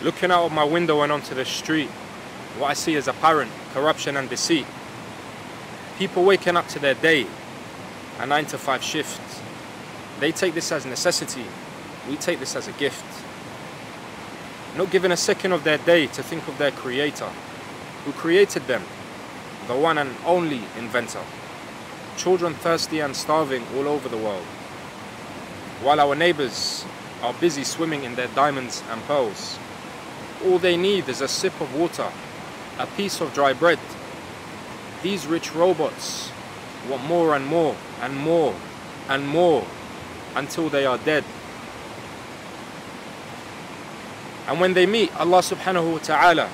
Looking out of my window and onto the street, what I see is apparent corruption and deceit. People waking up to their day, a 9-to-5 shift. They take this as necessity. We take this as a gift. Not giving a second of their day to think of their Creator, who created them, the one and only inventor. Children thirsty and starving all over the world, while our neighbors are busy swimming in their diamonds and pearls. All they need is a sip of water, a piece of dry bread. These rich robots want more and more and more and more until they are dead. And when they meet Allah subhanahu wa ta'ala,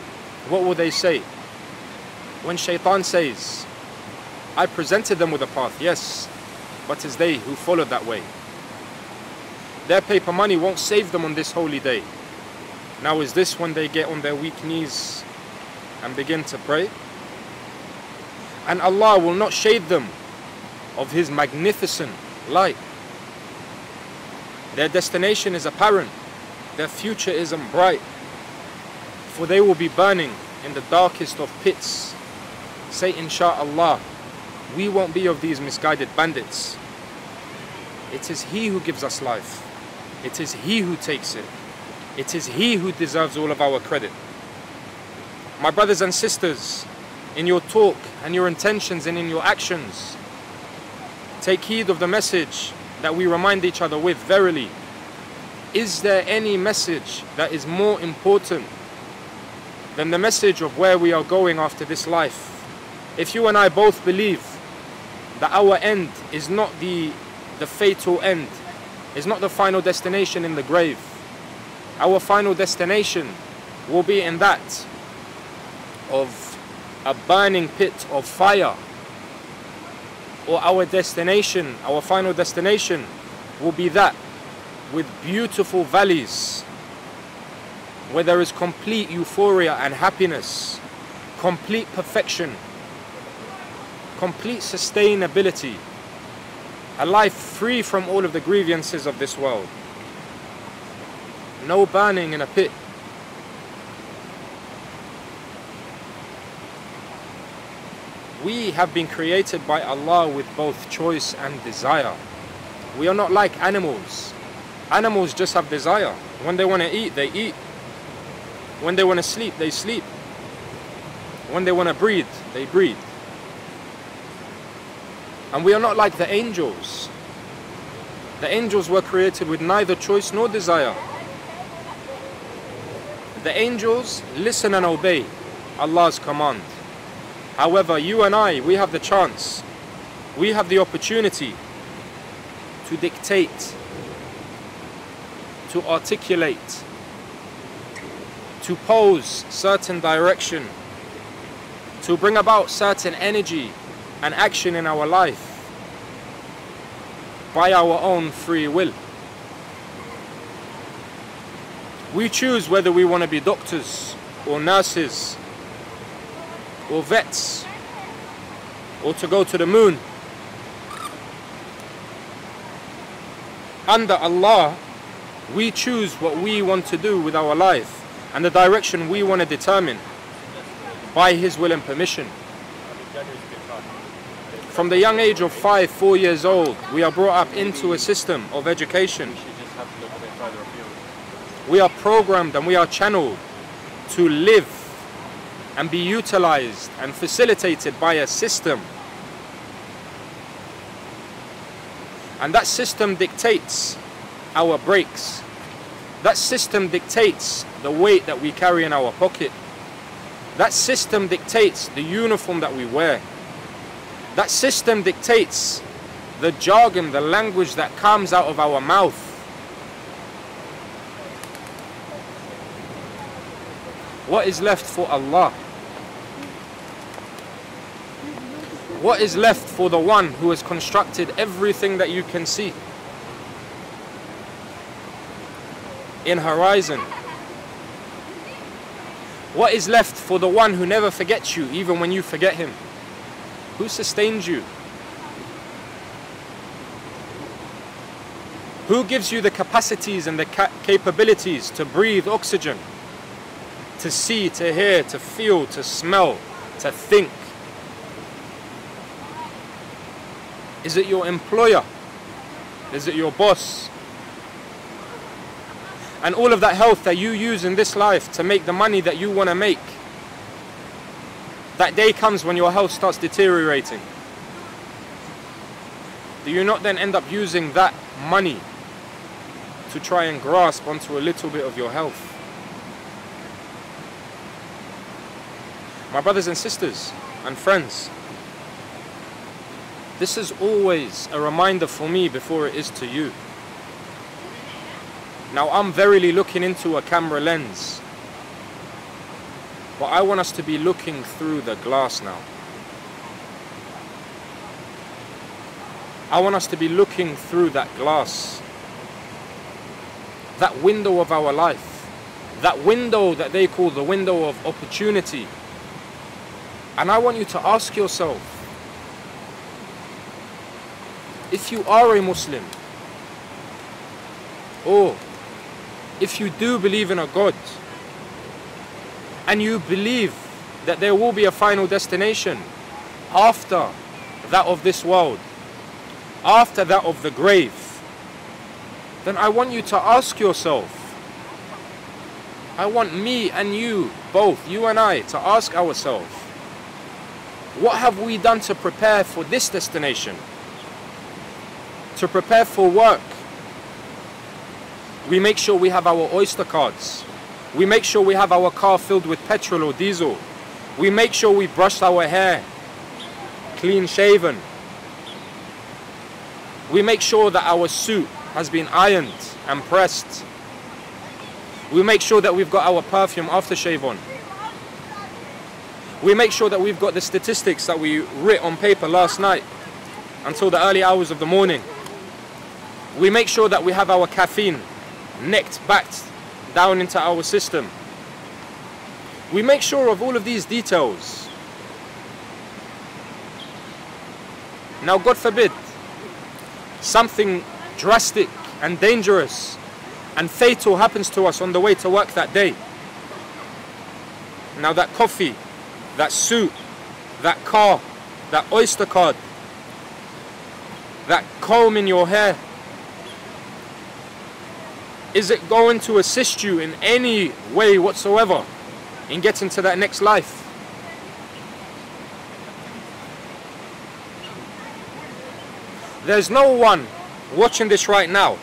what will they say? When shaitan says, I presented them with a path, yes, but it's they who followed that way. Their paper money won't save them on this holy day. Now is this when they get on their weak knees and begin to pray? And Allah will not shade them of His magnificent light. Their destination is apparent. Their future isn't bright. For they will be burning in the darkest of pits. Say, Insha'Allah, we won't be of these misguided bandits. It is He who gives us life. It is He who takes it. It is He who deserves all of our credit. My brothers and sisters, in your talk and your intentions and in your actions, take heed of the message that we remind each other with. Verily, is there any message that is more important than the message of where we are going after this life? If you and I both believe that our end is not the fatal end, is not the final destination in the grave, our final destination will be in that of a burning pit of fire, or our destination, our final destination will be that with beautiful valleys where there is complete euphoria and happiness, complete perfection, complete sustainability, a life free from all of the grievances of this world. No burning in a pit. We have been created by Allah with both choice and desire. We are not like animals. Animals just have desire. When they want to eat, they eat. When they want to sleep, they sleep. When they want to breathe, they breathe. And we are not like the angels. The angels were created with neither choice nor desire. The angels listen and obey Allah's command. However, you and I, we have the chance, we have the opportunity to dictate, to articulate, to pose certain direction, to bring about certain energy and action in our life by our own free will. We choose whether we want to be doctors or nurses or vets, or to go to the moon. Under Allah, we choose what we want to do with our life and the direction we want to determine by His will and permission. From the young age of 4 years old, we are brought up into a system of education. We are programmed and we are channeled to live and be utilized and facilitated by a system. And that system dictates our brakes. That system dictates the weight that we carry in our pocket. That system dictates the uniform that we wear. That system dictates the jargon, the language that comes out of our mouth. What is left for Allah? What is left for the one who has constructed everything that you can see in horizon? What is left for the one who never forgets you even when you forget him? Who sustains you? Who gives you the capacities and the capabilities to breathe oxygen? to see, to hear, to feel, to smell, to think? Is it your employer? Is it your boss? And all of that health that you use in this life to make the money that you want to make, that day comes when your health starts deteriorating. Do you not then end up using that money to try and grasp onto a little bit of your health? My brothers and sisters and friends, this is always a reminder for me before it is to you. Now, I'm verily looking into a camera lens, but I want us to be looking through the glass now. I want us to be looking through that glass, that window of our life, that window that they call the window of opportunity. And I want you to ask yourself, if you are a Muslim, or if you do believe in a God, and you believe that there will be a final destination after that of this world, after that of the grave, then I want you to ask yourself, I want me and you, both, you and I, to ask ourselves, what have we done to prepare for this destination? To prepare for work? We make sure we have our Oyster cards. We make sure we have our car filled with petrol or diesel. We make sure we brushed our hair, clean shaven. We make sure that our suit has been ironed and pressed. We make sure that we've got our perfume aftershave on. We make sure that we've got the statistics that we writ on paper last night until the early hours of the morning. We make sure that we have our caffeine necked back down into our system. We make sure of all of these details. Now, God forbid, something drastic and dangerous and fatal happens to us on the way to work that day. Now that coffee, that suit, that car, that Oyster card, that comb in your hair, is it going to assist you in any way whatsoever in getting to that next life? There's no one watching this right now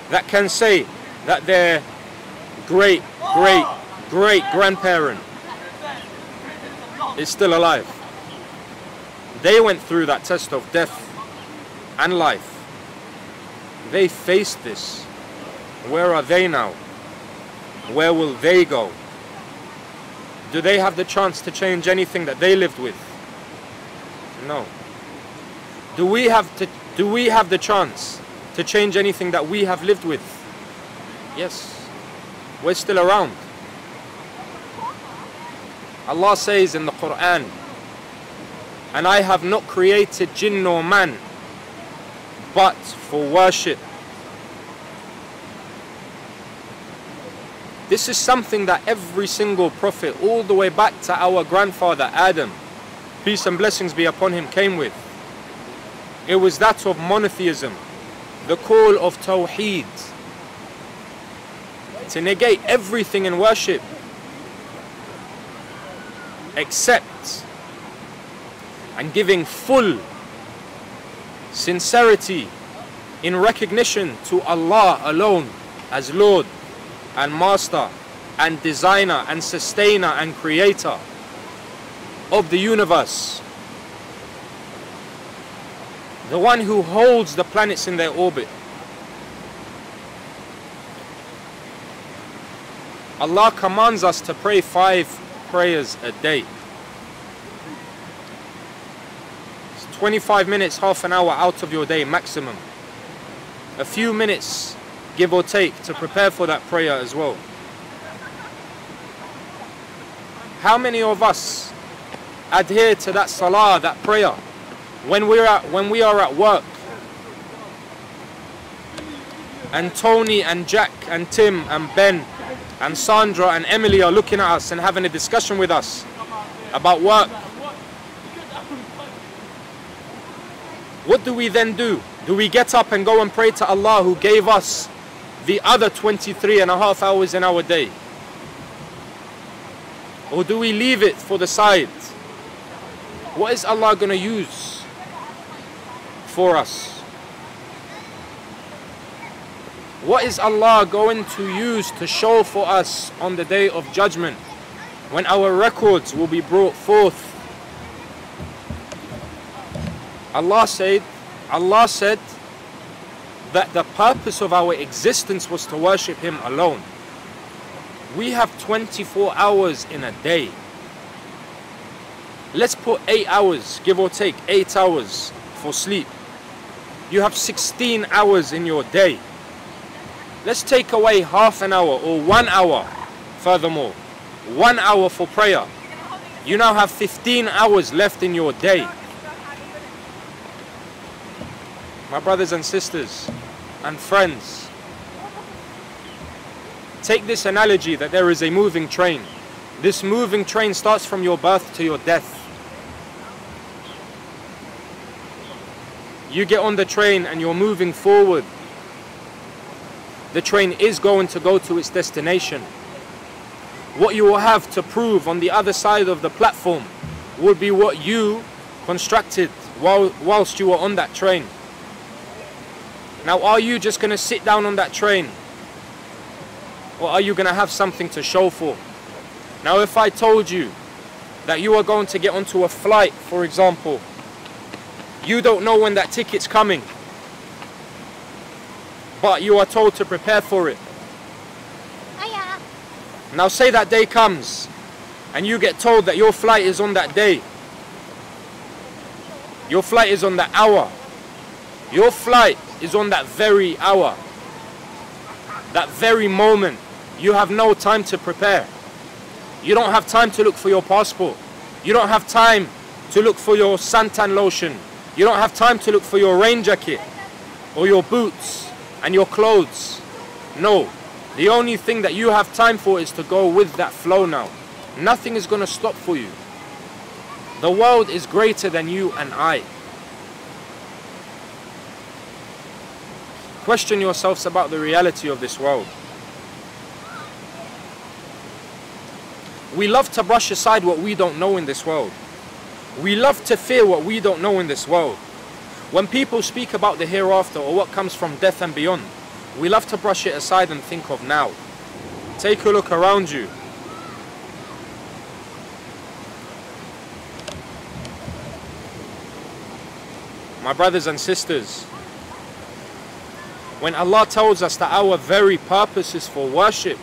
that can say that their great grandparent is still alive. They went through that test of death and life. They faced this. Where are they now? Where will they go? Do they have the chance to change anything that they lived with? No. Do we have the chance to change anything that we have lived with? Yes. We're still around. Allah says in the Quran, and I have not created jinn nor man but for worship. This is something that every single prophet, all the way back to our grandfather Adam, peace and blessings be upon him, came with. It was that of monotheism, the call of Tawheed, to negate everything in worship except and giving full sincerity in recognition to Allah alone as Lord and Master and Designer and Sustainer and Creator of the universe. The one who holds the planets in their orbit. Allah commands us to pray 5 prayers a day. It's 25 minutes, half an hour out of your day maximum. A few minutes, give or take, to prepare for that prayer as well. How many of us adhere to that salah, that prayer, when we are at work, and Tony and Jack and Tim and Ben and Sandra and Emily are looking at us and having a discussion with us about work, what do we then do? Do we get up and go and pray to Allah who gave us the other 23.5 hours in our day? Or do we leave it for the side? What is Allah going to use for us? What is Allah going to use to show for us on the day of judgment, when our records will be brought forth? Allah said that the purpose of our existence was to worship Him alone. We have 24 hours in a day. Let's put 8 hours, give or take 8 hours for sleep. You have 16 hours in your day. Let's take away half an hour or 1 hour. Furthermore, 1 hour for prayer. You now have 15 hours left in your day. My brothers and sisters and friends, take this analogy that there is a moving train. This moving train starts from your birth to your death. You get on the train and you're moving forward. The train is going to go to its destination. What you will have to prove on the other side of the platform will be what you constructed whilst you were on that train. Now, are you just going to sit down on that train? Or are you going to have something to show for? Now, if I told you that you are going to get onto a flight, for example, you don't know when that ticket's coming, but you are told to prepare for it. Now, say that day comes and you get told that your flight is on that day. Your flight is on that hour. Your flight is on that very hour. That very moment. You have no time to prepare. You don't have time to look for your passport. You don't have time to look for your suntan lotion. You don't have time to look for your rain jacket or your boots and your clothes. No. The only thing that you have time for is to go with that flow now. Nothing is going to stop for you. The world is greater than you and I. Question yourselves about the reality of this world. We love to brush aside what we don't know in this world. We love to fear what we don't know in this world. When people speak about the hereafter or what comes from death and beyond, we love to brush it aside and think of now. Take a look around you. My brothers and sisters, when Allah tells us that our very purpose is for worship,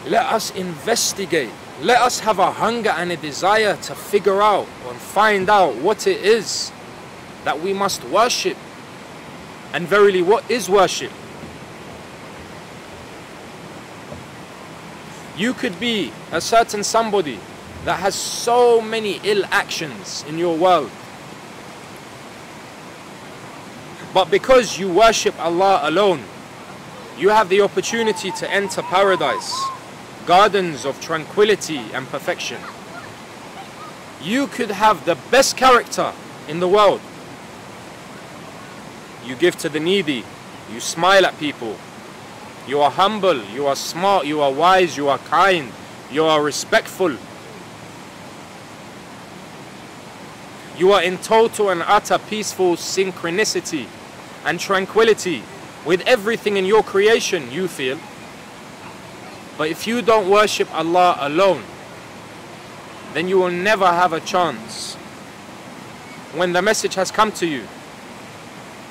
let us investigate. Let us have a hunger and a desire to figure out and find out what it is that we must worship. And verily, what is worship? You could be a certain somebody that has so many ill actions in your world. But because you worship Allah alone, you have the opportunity to enter paradise, gardens of tranquility and perfection. You could have the best character in the world. You give to the needy, you smile at people, you are humble, you are smart, you are wise, you are kind, you are respectful. You are in total and utter peaceful synchronicity and tranquility with everything in your creation, you feel. But if you don't worship Allah alone, then you will never have a chance. When the message has come to you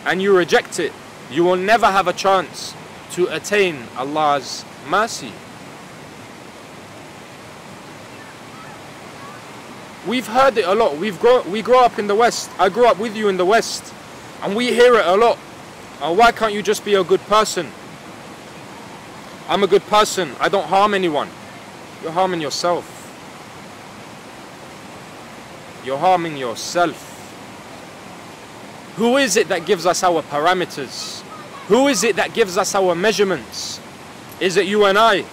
and you reject it, you will never have a chance to attain Allah's mercy. We've heard it a lot. We grow up in the West. I grew up with you in the West. And we hear it a lot. Why can't you just be a good person? I'm a good person. I don't harm anyone. You're harming yourself. You're harming yourself. Who is it that gives us our parameters? Who is it that gives us our measurements? Is it you and I?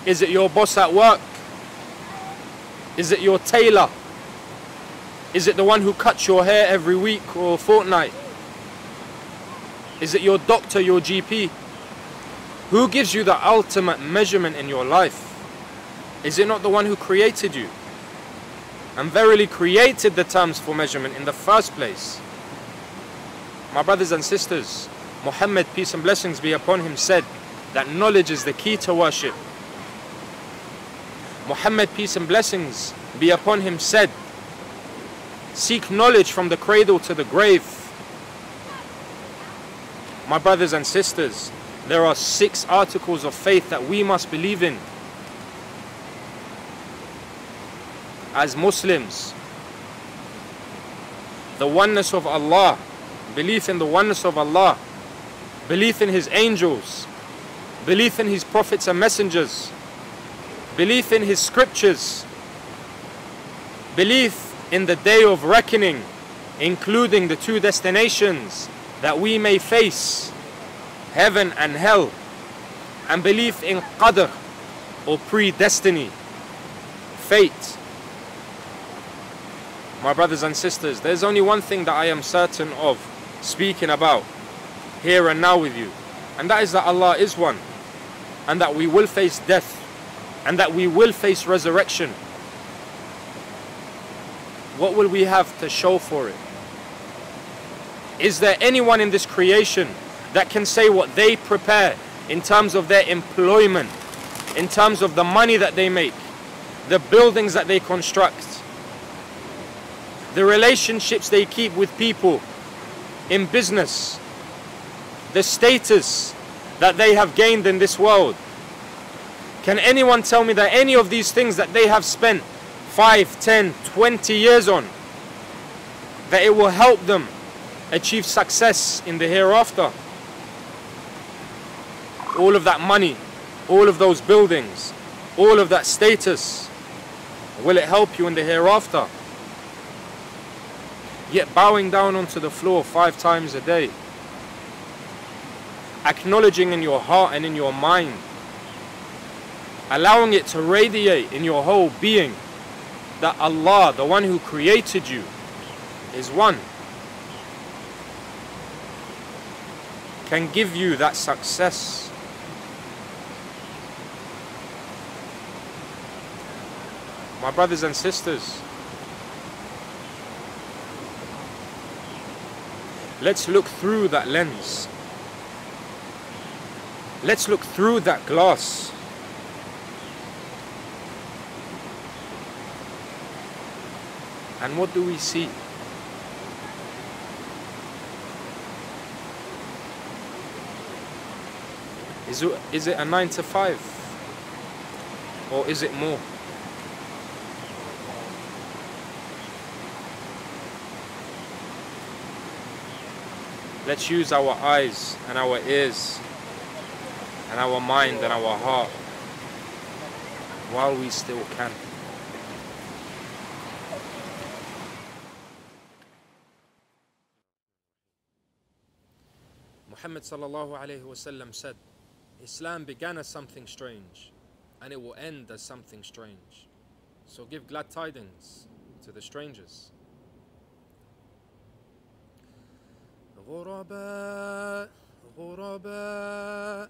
Is it your boss at work? Is it your tailor? Is it the one who cuts your hair every week or fortnight? Is it your doctor, your GP? Who gives you the ultimate measurement in your life? Is it not the one who created you? And verily created the terms for measurement in the first place. My brothers and sisters, Muhammad, peace and blessings be upon him, said that knowledge is the key to worship. Muhammad, peace and blessings be upon him, said, seek knowledge from the cradle to the grave. My brothers and sisters, there are 6 articles of faith that we must believe in as Muslims. The oneness of Allah, belief in the oneness of Allah, belief in His angels, belief in His prophets and messengers, belief in His scriptures, belief in the day of reckoning, including the 2 destinations that we may face, heaven and hell, and belief in qadr, or predestiny, fate. My brothers and sisters, there's only one thing that I am certain of speaking about here and now with you, and that is that Allah is one, and that we will face death, and that we will face resurrection. What will we have to show for it? Is there anyone in this creation that can say what they prepare in terms of their employment, in terms of the money that they make, the buildings that they construct, the relationships they keep with people in business, the status that they have gained in this world? Can anyone tell me that any of these things that they have spent 5, 10, 20 years on, that it will help them achieve success in the hereafter? All of that money, all of those buildings, all of that status, will it help you in the hereafter? Yet bowing down onto the floor 5 times a day, acknowledging in your heart and in your mind, allowing it to radiate in your whole being that Allah, the one who created you, is one, can give you that success. My brothers and sisters, let's look through that lens. Let's look through that glass. And what do we see? Is it a 9 to 5? Or is it more? Let's use our eyes and our ears and our mind and our heart while we still can. Muhammad sallallahu alayhi wasallam said, Islam began as something strange and it will end as something strange. So give glad tidings to the strangers. غرباء غرباء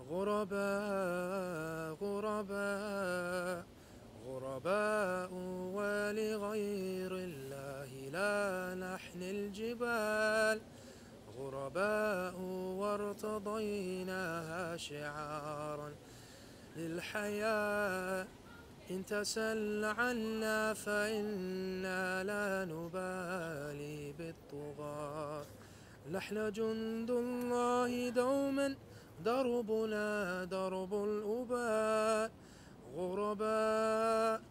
غرباء غرباء غرباء ولغير الله لا نحن الجبال غرباء وارتضيناها شعارا للحياة إن تسل عنا فإنا لا نبالي بالطغاة نحن جند الله دوما دربنا درب الأباء غرباء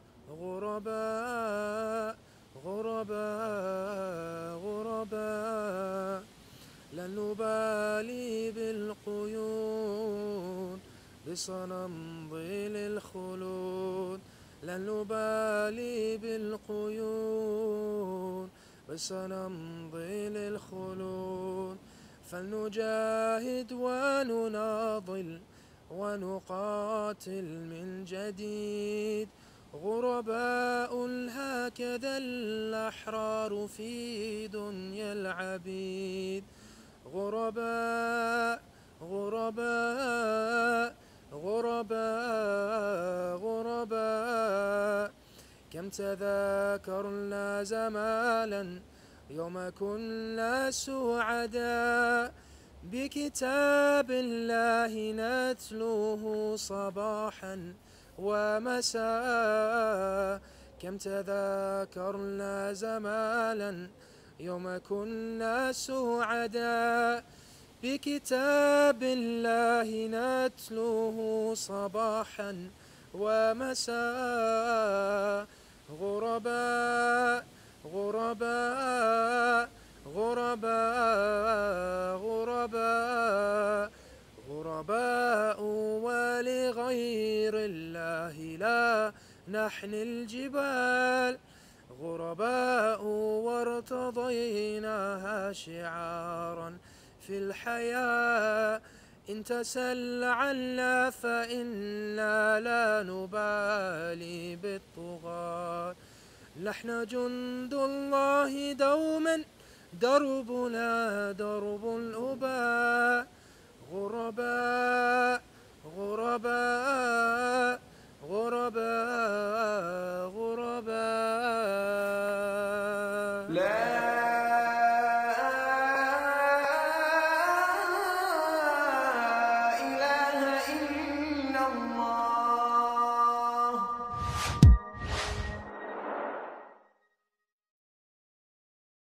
غرباء غرباء غرباء لن نبالي بالقيود بسنمضي للخلود لن نبالي بالقيود وسنمضي للخلود فلنجاهد ونناضل ونقاتل من جديد. غرباء هكذا الأحرار في دنيا العبيد. غرباء غرباء غرباء غرباء. كم تذاكرنا زمالا يوم كنا سعداء، بكتاب الله نتلوه صباحا ومساء. كم تذاكرنا زمالا يوم كنا سعداء، بكتاب الله نتلوه صباحا ومساء. غرباء غرباء غرباء غرباء غرباء، ولغير الله لا نحني الجبال. غرباء وارتضيناها شعارا في الحياة. إن تسل عنا فإنا لا نبالي بالطغاة. نحن جند الله دوما، دربنا درب الأباء. غرباء غرباء غرباء غرباء.